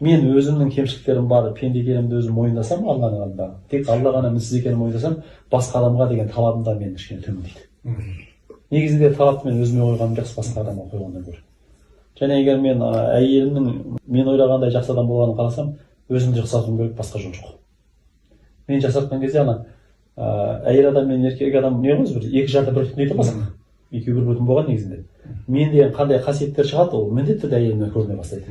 мен өзімнің кемшіліктерім бар, пенде екенімді өзім мойындасам, Алланың алдында, тек Алла ғана мінсіз екенін мойындасам, басқа адамға деген талабым да мен кішкене төмендейді. Негізінде талапты мен өзіме қойғаным жақсы, басқа адамға қойғаннан гөрі. Және егер мен әйелімнің мен ойлағандай жақсы адам болғанын қаласам, өзімді жақсартуым керек, басқа жол жоқ. Мен жақсартқан кезде әйел адам мен еркек адам не ғой, екі жарты бір бүтін дейді ғой, екеуі бір бүтін болған негізінде. Менде қандай қасиеттер шығады, ол міндетті түрде әйелімнен көріне бастайды.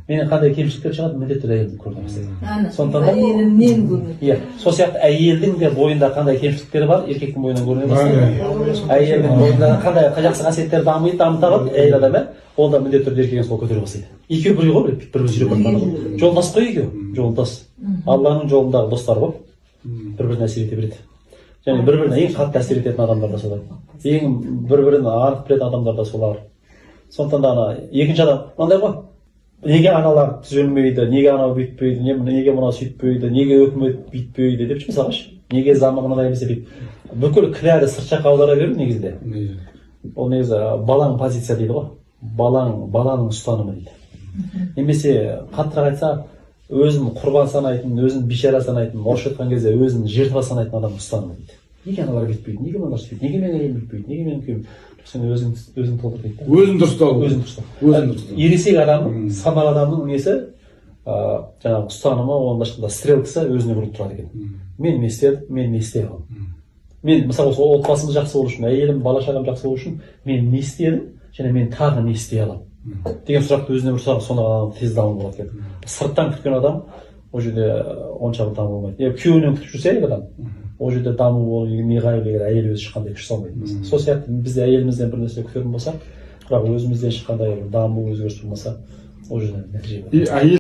Менен қандай кемшіліктер шығады, міндетті түрде әйелімнен көріне бастайды. Сондықтан әйелімнен көрінеді. Иә, сол сияқты әйелдің де бойында қандай кемшіліктері бар, еркектің бойынан көріне бастайды. Әйелдің бойында қандай жақсы қасиеттер дамыта алады, әйел адам, ол да міндетті түрде еркектен сол көтере бастайды. Екеуі бірге ғой, бір-бірі жүріп жатқан ғой. Жолдас қой екеуі, жолдас. Алланың жолындағы достар ғой, бір-біріне әсер ете береді. Және бір-біріне ең қатты әсер ететін адамдар да солар. Ең бір-бірін анық білетін адамдар да солар. Сондықтан да екінші адам мынандай ғой. Неге аналар түзелмейді, неге анау бүйтпейді, неге мынау сөйтпейді, неге өкімет бүйтпейді деп мысалға, неге заман мындай емес дейді. Бүкіл кінәді сырт жаққа аудара беру негізінде. Ол негізі балаң позиция дейді ғой. Баланың ұстанымы дейді. Немесе қаттырақ айтса, өзін құрбан санайтын, өзін бишара санайтын, орысша айтқан кезде өзін жертва санайтын адам ұстанымы дейді. Неге аналар бүйтпейді, неге мыналар сөйтпейді, неге менің әйелім бүйтпейді, неге менің күйеуім? Сен өзің толтыр дейді. Өзін дұрыстау. Ересек адамның, саналы адамның несі, жаңағы ұстанымы, оның былайша стрелкасы өзіне бұрып тұрады екен. Мен не істедім, мен не істей аламын. Мен мысалы отбасымыз жақсы болу үшін, әйелім, бала шағам жақсы болу үшін, мен не істедім, және мен тағы не істей аламын деген сұрақты өзіне бір сұрақ, сонда адам тез даму болады екен. Сырттан күткен адам ол жерде онша бір даму болмайды. Күйеуінен күтіп жүрсе әйел адам, ол жерде даму ол неғайып егер әйел өзі шыққандай күш салмайды. Сол сияқты бізде әйелімізден бір нәрсе күтерін болса, бірақ өзімізден шыққандай даму өзгеріс болмаса, ол жерде нәтиже болады.